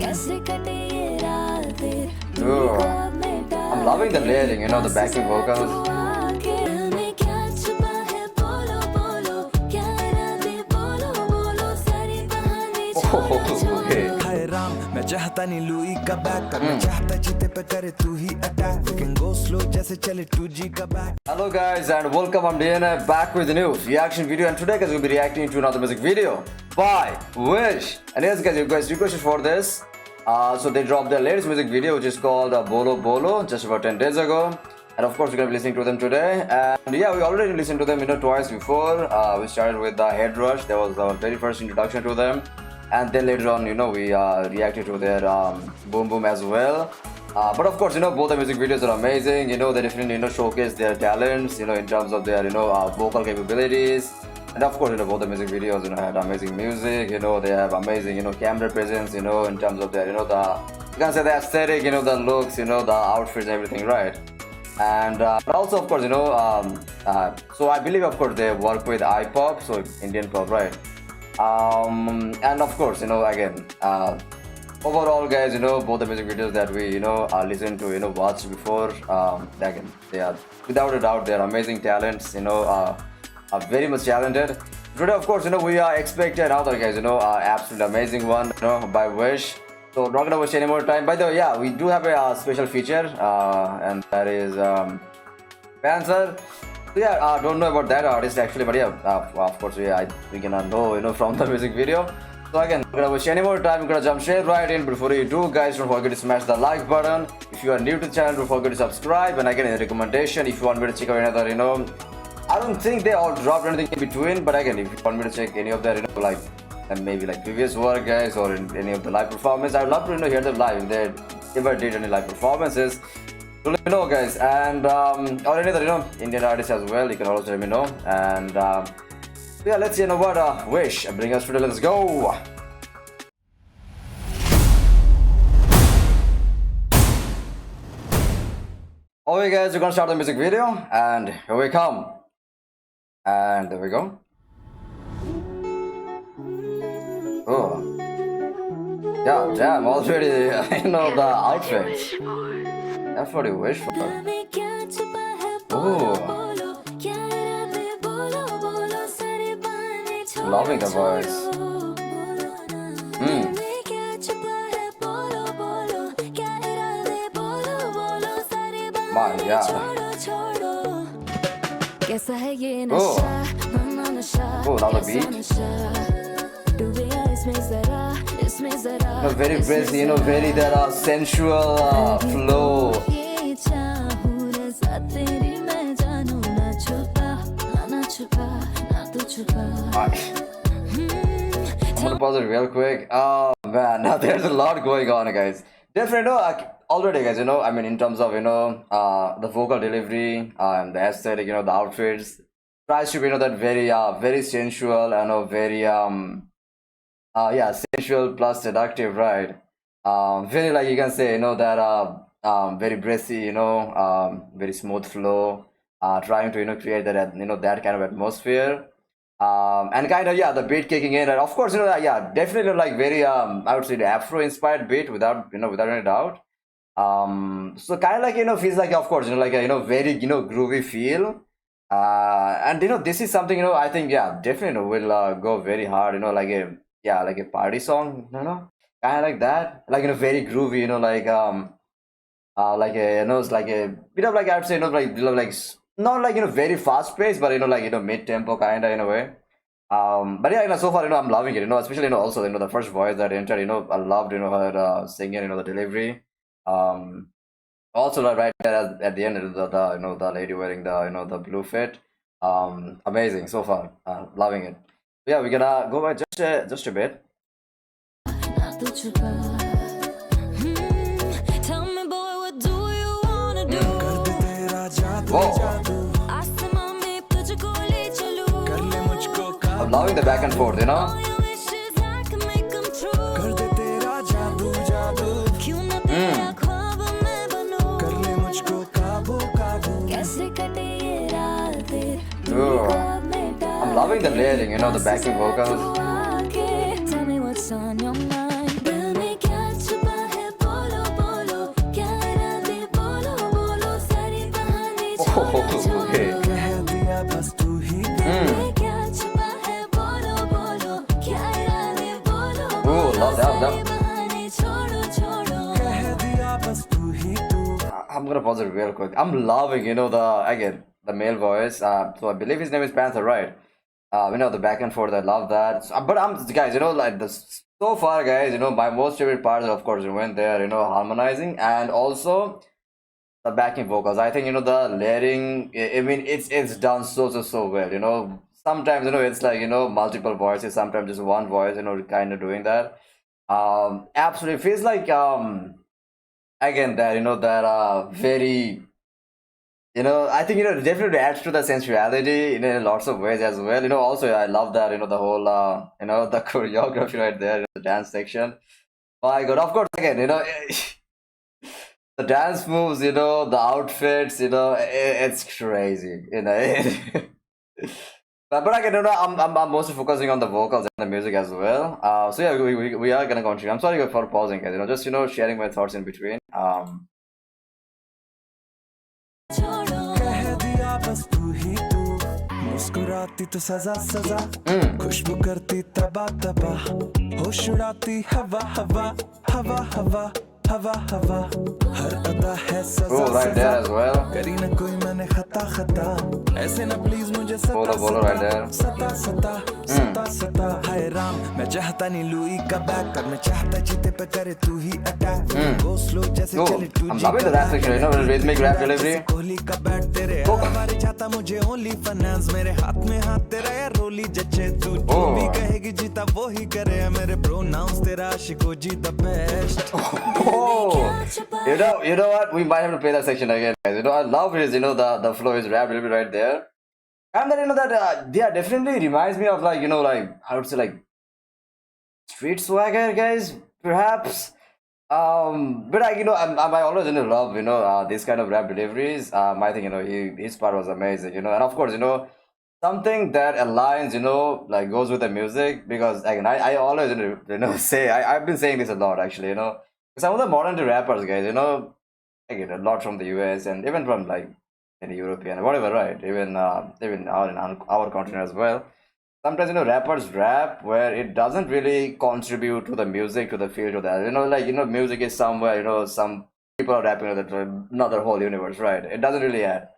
Ooh. I'm loving the layering, you know, the backing vocals. Oh, okay. मैं चाहता नहीं Louis का back मैं चाहता जीते पे करे तू ही attack we can go slow जैसे चले 2G का back. Hello guys and welcome, I'm DNA back with a new reaction video, and today guys we'll be reacting to another music video by W.i.S.H. And yes guys, you guys requested for this, so they dropped their latest music video which is called Bolo Bolo just about 10 days ago, and of course we're gonna be listening to them today. And yeah, we already listened to them, you know, twice before. We started with the Head Rush, that was our very first introduction to them. And then later on, you know, we reacted to their Boom Boom as well. But of course, you know, both the music videos are amazing. You know, they definitely, you know, showcase their talents, you know, in terms of their, you know, vocal capabilities. And of course, you know, both the music videos, you know, had amazing music. You know, they have amazing, you know, camera presence, you know, in terms of their, you know, you can say the aesthetic, you know, the looks, you know, the outfits and everything, right? And but also, of course, you know, so I believe, of course, they work with I-pop, so Indian pop, right? And of course, you know, again, overall guys, you know, both the music videos that we, you know, listened to, you know, watched before, again, they are without a doubt, they are amazing talents, you know, are very much talented. Today, of course, you know, we are expecting another guys, you know, absolute amazing one, you know, by W.i.S.H. So not gonna waste any more time. By the way, yeah, we do have a special feature, and that is Panther. So yeah, don't know about that artist actually, but yeah, of course, yeah, we cannot know, you know, from the music video. So again, not gonna waste any more time. We're gonna jump straight right in. Before you do, guys, don't forget to smash the like button. If you are new to the channel, don't forget to subscribe. And again, a recommendation, if you want me to check out another, you know, I don't think they all dropped anything in between, but again, if you want me to check any of their, you know, like, and maybe like previous work, guys, or in any of the live performance, I'd love to, you know, hear them live if they ever did any live performances. So let me know, guys, and or any other, you know, Indian artists as well, you can also let me know. And yeah, let's see, you know what W.i.S.H. bring us today. Let's go. Okay guys, we're gonna start the music video, and here we come, and there we go. Oh yeah, damn, already you know the outfits. That's what you wish for. Oh, loving the voice. My God. Oh, now the beat. No, very brazy, you know, very that sensual flow. I'm gonna pause it real quick. Oh man, now there's a lot going on, guys. Definitely, already, guys, you know, I mean, in terms of, you know, the vocal delivery and the aesthetic, you know, the outfits, tries to be, you know, that very, very sensual, you know, very, yeah, sensual plus seductive, right? Very, like, you can say, you know, that, very breathy, you know, very smooth flow, trying to, you know, create that, you know, that kind of atmosphere. And kind of, yeah, the beat kicking in, and of course, you know, yeah, definitely like very, I would say the Afro inspired beat without, you know, without any doubt. So kind of like, you know, feels like, of course, you know, like a, you know, very, you know, groovy feel. And you know, this is something, you know, I think, yeah, definitely, you know, will go very hard, you know, like a, yeah, like a party song, you know, kind of like that, like, you know, very groovy, you know, like a, you know, it's like a bit of like, I would say, you know, like not like, you know, very fast paced, but, you know, like, you know, mid tempo kind of in a way. But yeah, you know, so far, you know, I'm loving it, you know, especially, you know, also, you know, the first voice that entered, you know, I loved, you know, her singing, you know, the delivery. Also right there at the end, the you know, the lady wearing the, you know, the blue fit, amazing so far, loving it. Yeah, we're gonna go by just a bit. Whoa. I'm loving the back and forth, you know. Ooh. I'm loving the layering, you know, the backing vocals. I'm gonna pause it real quick. I'm loving, the male voice. So I believe his name is Panther, right? The back and forth. I love that. But guys, like this so far, guys. My most favorite part, of course, when they're harmonizing, and also the backing vocals. I think the layering. I mean, it's done so well. Sometimes it's like multiple voices. Sometimes just one voice. Kind of doing that. Absolutely feels like again that that very I think it definitely adds to the sensuality in lots of ways as well. Also I love that the whole the choreography right there in the dance section. My God, of course, again the dance moves, the outfits, it's crazy, But again, I'm mostly focusing on the vocals and the music as well. So yeah, we are gonna continue. I'm sorry for pausing, guys. Just sharing my thoughts in between. मुस्कुराती तो सजा सजा खुशबू करती तबा तबा होश उड़ाती हवा हवा हवा हवा हवा हवा हर अदा है सजा सजा करी न कोई मैंने खता खता ऐसे न प्लीज मुझे सता सता सता सता सता हाय राम मैं चाहता नहीं लुई का बैक कर मैं चाहता जीते पे करे तू ही अटैक गो स्लो जैसे चले तू I'm loving the rap section, rhythmic rap delivery. Kohli का बैट तेरे हमारे चाहता मुझे ओनली फाइनेंस मेरे हाथ में हाथ तेरा यार रोली जचे तू जो भी कहेगी जीता वो ही करे मेरे प्रोनाउंस तेरा आशिको जी the best you know what? We might have to play that section again, guys. I love it. The flow is rap little bit right there, and then that yeah, definitely reminds me of like like I would say like street swagger, guys, perhaps. But I always love these kind of rap deliveries. I think his part was amazing, and of course something that aligns like goes with the music, because again I always say I've been saying this a lot actually, some of the modern day rappers, guys, again a lot from the US and even from like in European whatever, right, even out in our continent as well. Sometimes rappers rap where it doesn't really contribute to the music, to the feel, to that like music is somewhere, some people are rapping with another whole universe, right? It doesn't really add.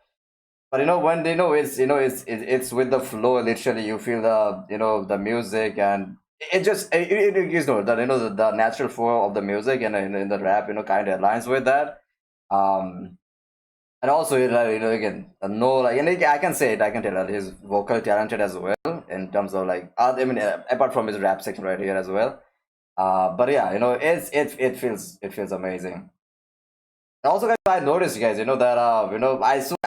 But when they know it's with the flow, literally you feel the the music, and it just it gives the natural flow of the music, and in the rap kind of aligns with that. And also again no like, and I can say it, I can tell that he's vocal talented as well in terms of like I mean apart from his rap section right here as well. But yeah, it feels amazing. Also, guys, I noticed, guys, that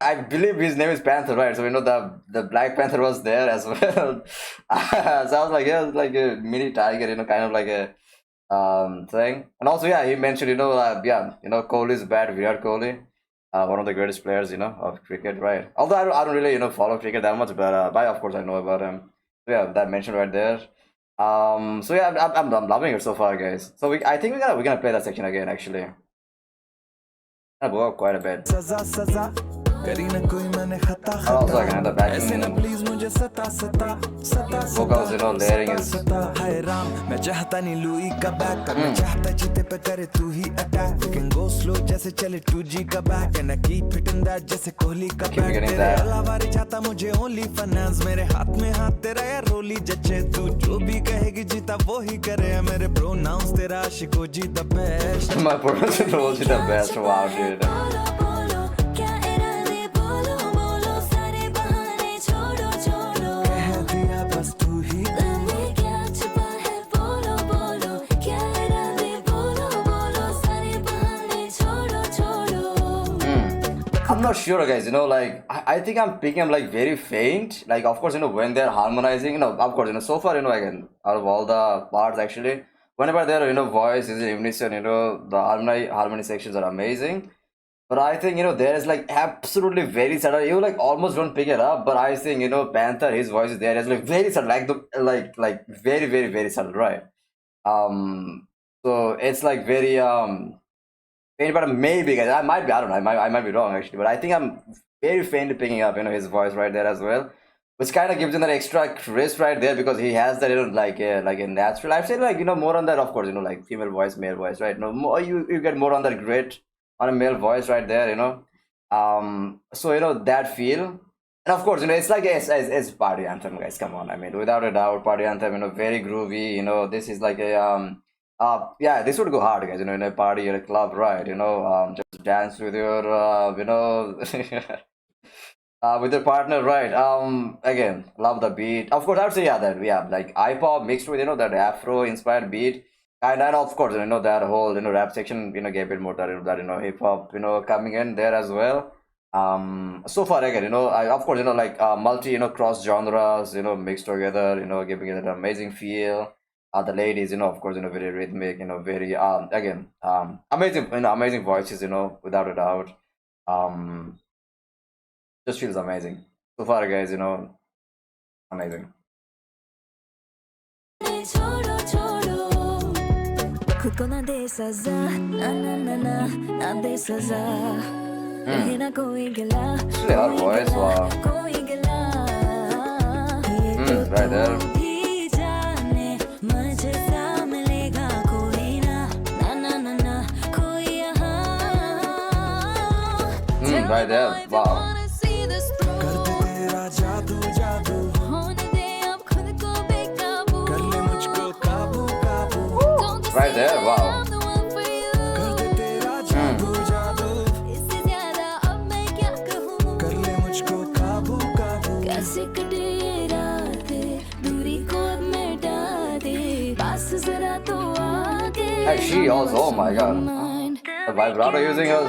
I believe his name is Panther, right? So the Black Panther was there as well. So I was like, yeah, it's like a mini tiger, kind of like a thing. And also, yeah, he mentioned, Kohli's bad, Virat Kohli, one of the greatest players, of cricket, right? Although I don't really, follow cricket that much, but of course I know about him. So yeah, that mentioned right there. So yeah, I'm loving it so far, guys. So I think we're gonna play that section again, actually. I blew up quite a bit. Also, I can have the backing vocals, layering is. मैं चाहता नहीं Louis का back कर मैं चाहता जीते पे करे तू ही attack we can go slow जैसे चले 2G का back and I keep hitting that जैसे कोहली का बैक तेरे अलावा रे चाहता मुझे ओनली फाइनेंस मेरे हाथ में हाथ तेरा यार रोली जचे तू जो भी कहेगी जीता वो ही करे मेरे प्रोनाउंस तेरा आशिको जी the best My pronunciation is the best. Wow, dude. I'm not sure, guys, like I think I'm picking up like very faint, like of course when they're harmonizing, of course so far again out of all the parts actually, whenever their voice is in unison, the harmony sections are amazing. But I think there is like absolutely very subtle, you like almost don't pick it up, but I think Panther, his voice is there, is like very subtle, like the like very very subtle, right? So it's like very faint, but maybe, guys, I might be, I don't know, I might be wrong actually, but I think I'm very faintly picking up his voice right there as well. which kind of gives him that extra crisp right there, because he has that, like a natural. I've said, like, more on that, of course, like female voice, male voice, right? No more, you get more on that grit on a male voice right there, so that feel. And of course, it's like it's party anthem, guys. Come on, I mean, without a doubt, party anthem. Very groovy. This is like a yeah, this would go hard, guys. In a party or a club, right? Just dance with your with your partner, right? Again, love the beat. Of course, I would say, yeah, that we have like I-pop mixed with that Afro inspired beat. And of course, that whole rap section gave it more that hip hop coming in there as well. So far, again, of course, like multi cross genres mixed together, giving it an amazing feel. The ladies, of course, very rhythmic, very again, amazing, amazing voices, without a doubt. Just feels amazing so far, guys. Amazing. खुद को ना दे सजा ना ना ना ना ना दे सजा कहीं ना कोई गिला कोई गिला right there. भी जाने मुझे सा मिलेगा कोई ना ना ना ना ना कोई यहाँ right there. Wow. कर दे तेरा जादू जादू होने दे अब खुद को बेकाबू कर ले मुझको काबू काबू Right there. Wow. कर दे तेरा जादू जादू इससे ज्यादा अब मैं क्या कहूँ कर ले मुझको काबू काबू कैसे कटे ये रातें दूरी को अब मिटा दे पास जरा तो आके Hey, she also, oh my god, the vibrato using her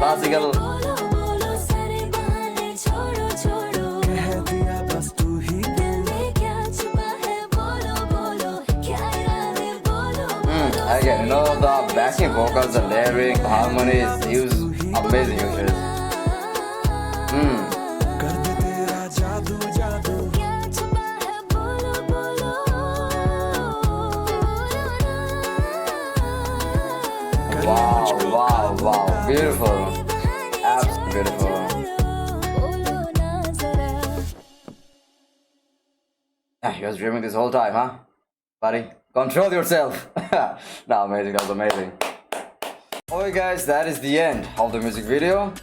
classical. बोलो बोलो सारे बहाने छोड़ो छोड़ो कह दिया बस तू ही दिल में क्या छुपा है बोलो बोलो क्या इरादे बोलो Again, the backing vocals, the lyric, the harmonies, use amazing uses. कर दे तेरा जादू जादू क्या छुपा है बोलो बोलो Wow, wow, wow, beautiful, absolutely beautiful. बोलो ना जरा You was dreaming this whole time, huh, buddy? Control yourself. No, amazing, that was amazing. Okay, guys, that is the end of the music video.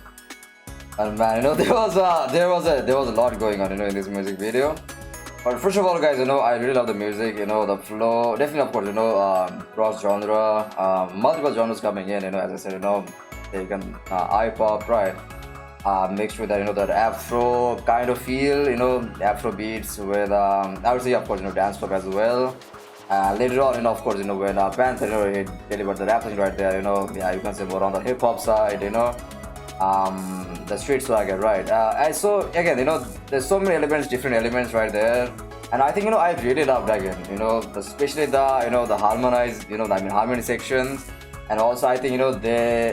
And man, there was a lot going on, in this music video. But first of all, guys, I really love the music, the flow. Definitely, of course, cross genre, multiple genres coming in, as I said, they can I-pop, right? Mixed with that, that Afro kind of feel, Afro beats with, I would say, of course, dance pop as well. Later on, of course, when Panther, he delivered the rap thing right there, yeah, you can say more on the hip hop side, the street swagger, right? And so again, there's so many elements, different elements right there, and I think I really loved again, especially the the harmonized, harmony sections, and also I think the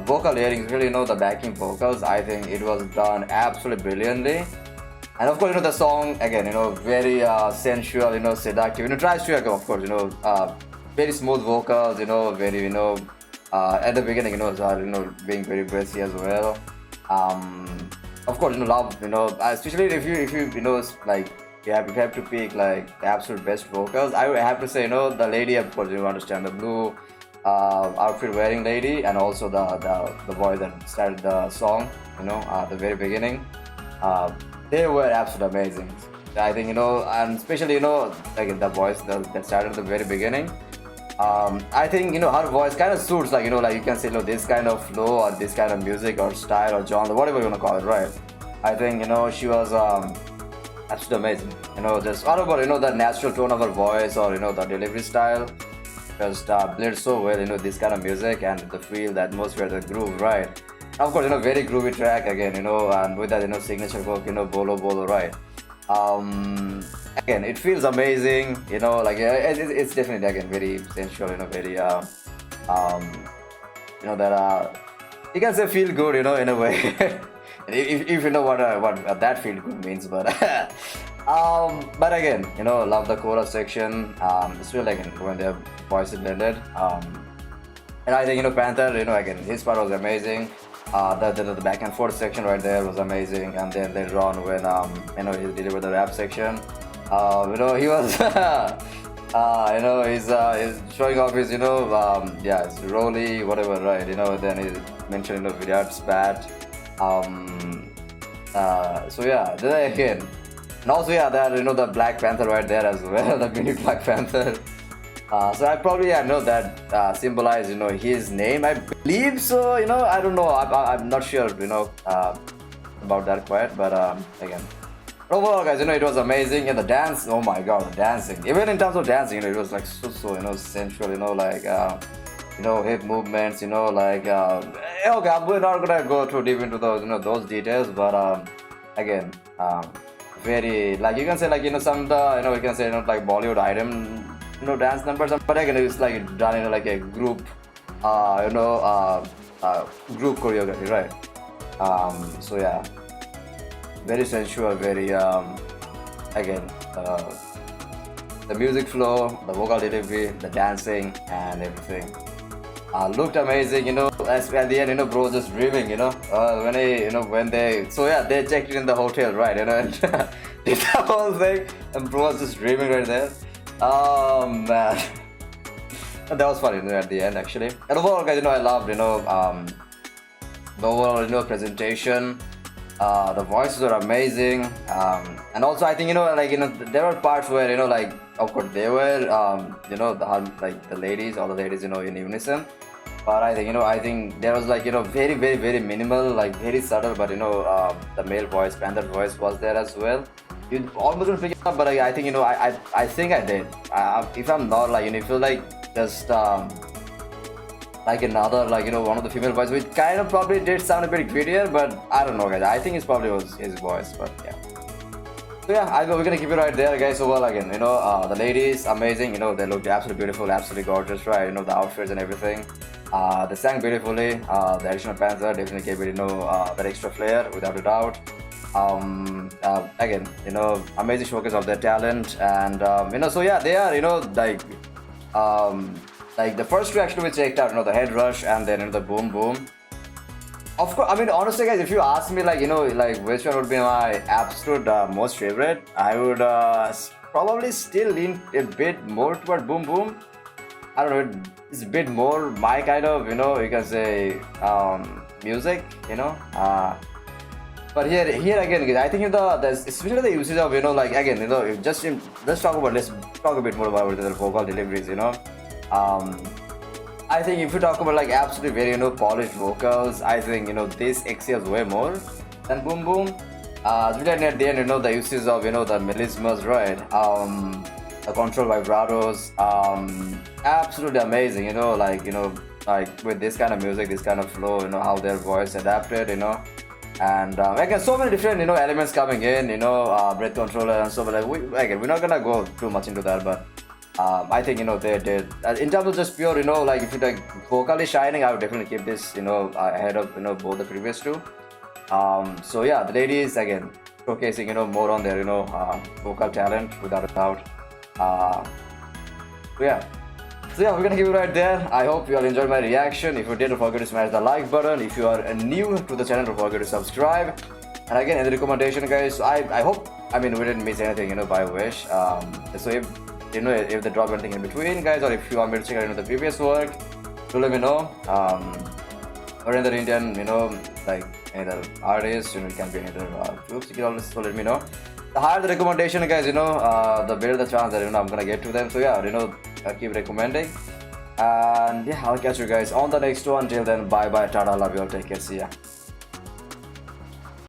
vocal layering, really, the backing vocals. I think it was done absolutely brilliantly. And of course, the song again, very sensual, seductive. Tries to, of course, very smooth vocals, very, at the beginning, being very brassy as well. Of course, love, especially if you, like, you have to pick like the absolute best vocals. I would have to say, the lady, of course, you understand, the blue outfit wearing lady, and also the boy that started the song, at the very beginning. They were absolutely amazing. I think, and especially, like the voice that started at the very beginning. I think, her voice kind of suits, like, like you can say, this kind of flow or this kind of music or style or genre, whatever you want to call it, right? I think, she was absolutely amazing. Just all about, the natural tone of her voice, or, the delivery style. Just blend so well, this kind of music, and the feel, the atmosphere, the groove, right? Of course, very groovy track again, and with that, signature hook, Bolo Bolo, right? Again, it feels amazing, like it's definitely, again, very sensual, very that you can say feel good, in a way. if you know what that feel good means, but but again, love the chorus section. It's really, like, when their voices blended. And I think, Panther, again, his part was amazing. The back and forth section right there was amazing, and then later on when he delivered the rap section, he was he's showing off his his Rolly whatever, right? Then he mentioned V.i.S.H bat. Then again, and also that the Black Panther right there as well, the mini Black Panther. So I probably know that symbolize his name, I believe so. I don't know, I'm not sure about that quite, but again, overall guys, it was amazing. And the dance, oh my god, the dancing, even in terms of dancing, it was like so sensual, like hip movements, okay, we're not gonna go too deep into those those details, but again, very, like you can say, like some of the you can say like Bollywood item dance numbers, but again it's like done in like a group group choreography, right? So yeah, very sensual, very again the music flow, the vocal delivery, the dancing and everything looked amazing. At the end, bro just dreaming, when they they checked it in the hotel, right? And did the whole thing, and bro was just dreaming right there. Oh man, that was funny at the end actually. And overall guys, I loved the overall presentation. The voices are amazing, and also I think there were parts where like of course they were the ladies, all the ladies in unison, but I think there was like very very minimal, like very subtle, but the male voice, Panther voice was there as well. You almost don't pick it up, but I think I think I did. If I'm not, like you feel like just like another, like one of the female voices, which kind of probably did sound a bit grittier, but I don't know guys, I think it probably was his voice, but yeah. So yeah, we're gonna keep it right there guys. So well, again, the ladies amazing, they looked absolutely beautiful, absolutely gorgeous, right? The outfits and everything, they sang beautifully. The additional Panther definitely gave it that extra flair, without a doubt. Again, amazing showcase of their talent, and so yeah, they are like the first two actually we checked out, the head rush and then the boom boom. Of course, I mean honestly guys, if you ask me like like which one would be my absolute most favorite, I would probably still lean a bit more toward boom boom. I don't know, it's a bit more my kind of you can say music, but here again, guys, I think especially the usage of like again let's talk a bit more about the vocal deliveries. I think if you talk about like absolutely very polished vocals, I think this excels way more than boom boom. Especially at the end, the usage of the melismas, right? The control vibratos, absolutely amazing. Like with this kind of music, this kind of flow, how their voice adapted, and again so many different elements coming in, breath controller and so on. Like we're not gonna go too much into that, but I think they did in terms of just pure like if you like vocally shining, I would definitely keep this ahead of both the previous two. So yeah, the ladies again showcasing more on their vocal talent, without a doubt. So yeah, we're gonna keep it right there. I hope you all enjoyed my reaction. If you did, don't forget to smash the like button. If you are new to the channel, don't forget to subscribe. And again, in the recommendation guys, I hope we didn't miss anything by W.i.S.H. So if they drop anything in between guys, or if you want me to check out the previous work, do let me know. Or another Indian like any other artist, it can be any other groups, you can always let me know. The higher the recommendation guys, the better the chance that I'm gonna get to them. So yeah, keep recommending, and yeah, I'll catch you guys on the next one. Till then, bye bye, tata, love you all, take care, see ya.